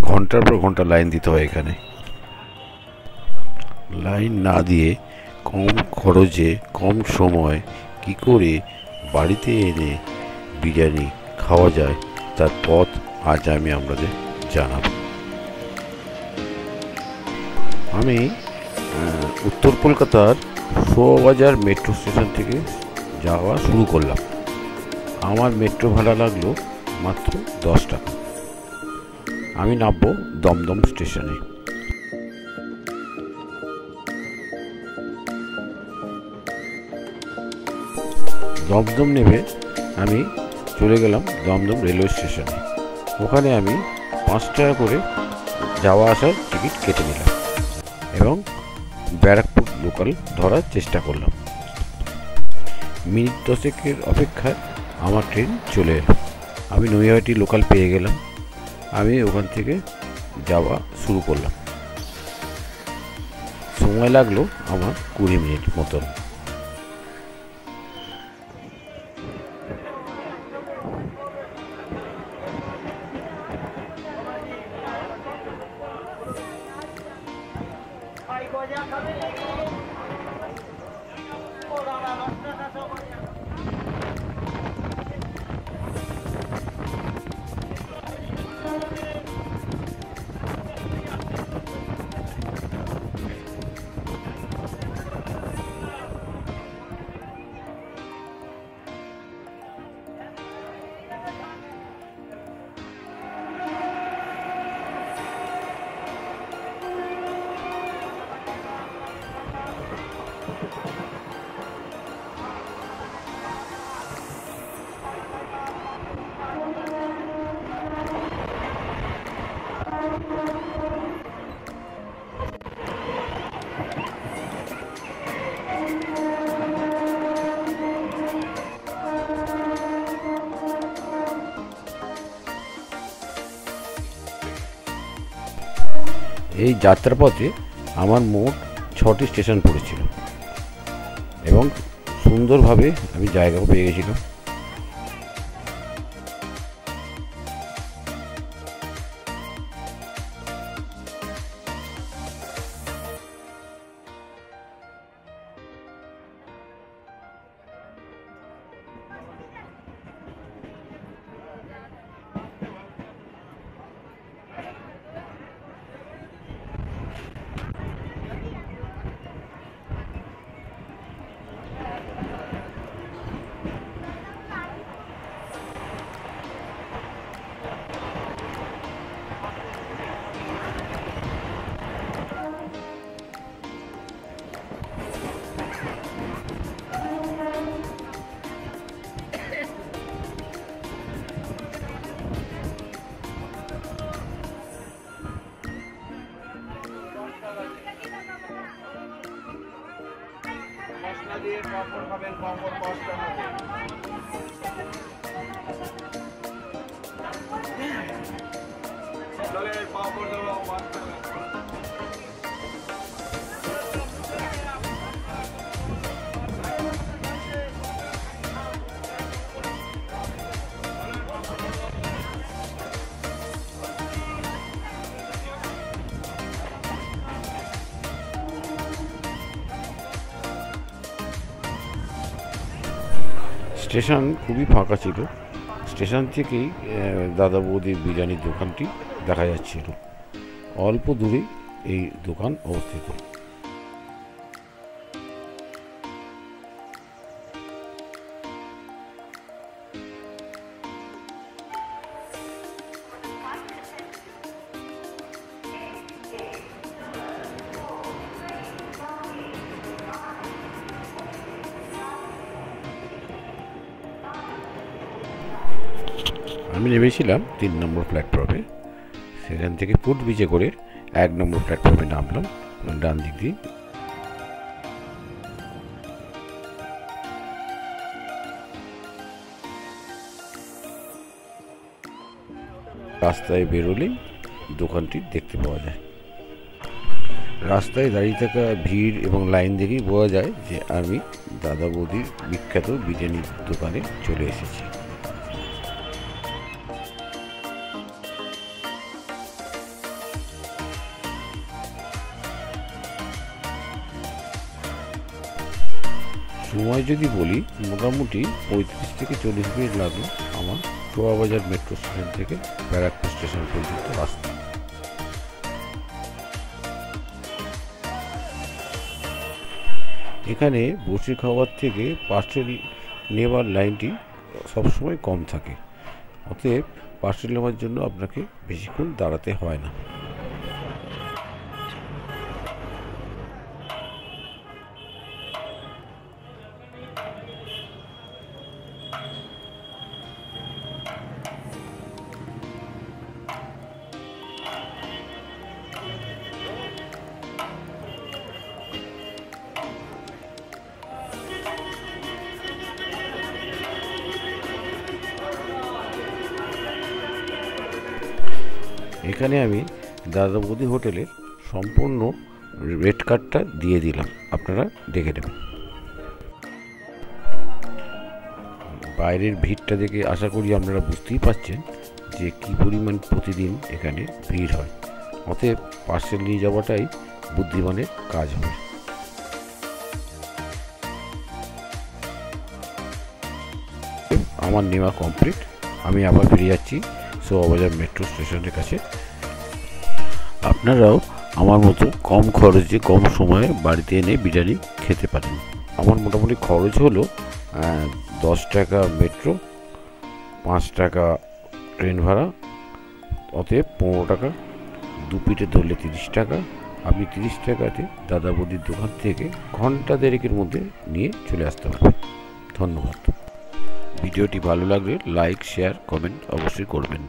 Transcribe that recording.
ঘন্টার পর ঘন্টা লাইন দিতে হয়। এখানে লাইন না দিয়ে কম খরচে কম সময় কি করে বাড়িতে এনে বিরিয়ানি খাওয়া যায় তার পথ আজ আমি আপনাদের জানাব। আমি উত্তর কলকাতার শোবাজার মেট্রো স্টেশন থেকে যাওয়া শুরু করলাম। আমার মেট্রো ভাড়া লাগলো মাত্র 10 টাকা। আমি নামবো দমদম স্টেশনে। দমদম নেমে আমি চলে গেলাম দমদম রেলওয়ে স্টেশনে। ওখানে আমি 5 টাকা করে যাওয়া আসার টিকিট কেটে নিলাম এবং ব্যারাকপুর লোকাল ধরার চেষ্টা করলাম। মিনিট 10 অপেক্ষায় আমার ট্রেন চলে এলো। আমি নৈহাটি লোকাল পেয়ে গেলাম। আমি ওখান থেকে যাওয়া শুরু করলাম। সময় লাগলো আমার 20 মিনিট মতন। এই যাত্রাপথে আমার মোট 6টি স্টেশন পড়েছিল এবং সুন্দরভাবে আমি জায়গাও পেয়ে গেছিলাম। স্টেশন খুবই ফাঁকা ছিল। স্টেশন থেকেই দাদা বৌদির বিরিয়ানির দোকানটি দেখা যাচ্ছিল। অল্প দূরেই এই দোকান অবস্থিত। আমি নেমেছিলাম 3 নম্বর প্ল্যাটফর্মে। সেখান থেকে ফুটব্রিজে করে 1 নম্বর প্ল্যাটফর্মে নামলাম। ডান দিক দিয়ে রাস্তায় বেরোলেই দোকানটি দেখতে পাওয়া যায়। রাস্তায় দাঁড়িয়ে থাকা ভিড় এবং লাইন দেখেই বোঝা যায় যে আমি দাদা বৌদির বিখ্যাত বিরিয়ানির দোকানে চলে এসেছি। সময় যদি বলি, মোটামুটি 35 থেকে 40 মিনিট লাগে আমার চোয়াবাজার মেট্রো স্টেশন থেকে ব্যারাকপুর স্টেশন পর্যন্ত আসতে। এখানে বসে খাওয়ার থেকে পার্সেল নেওয়ার লাইনটি সবসময় কম থাকে, অতএব পার্সেল নেওয়ার জন্য আপনাকে বেশিক্ষণ দাঁড়াতে হয় না। এখানে আমি দাদা বৌদি হোটেলের সম্পূর্ণ রেট কার্ডটা দিয়ে দিলাম, আপনারা দেখে নেবেন। বাইরের ভিড়টা দেখে আশা করি আপনারা বুঝতেই পারছেন যে কী পরিমাণ প্রতিদিন এখানে ভিড় হয়, অতএব পার্সেল নিয়ে যাওয়াটাই বুদ্ধিমানের কাজ হবে। আমার নেওয়া কমপ্লিট, আমি আবার ফিরে যাচ্ছি চোয়াবাজার মেট্রো স্টেশনের কাছে। আপনারাও আমার মতো কম খরচে কম সময়ে বাড়িতে এনে বিরিয়ানি খেতে পারেন। আমার মোটামুটি খরচ হলো 10 টাকা মেট্রো, 5 টাকা ট্রেন ভাড়া, অতএব 15 টাকা। 2 পিঠে ধরলে 30 টাকা। আপনি 30 টাকাতে দাদা বৌদির দোকান থেকে ঘন্টা দেড়েকের মধ্যে নিয়ে চলে আসতে পারবেন। ধন্যবাদ। ভিডিওটি ভালো লাগলে লাইক, শেয়ার, কমেন্ট অবশ্যই করবেন।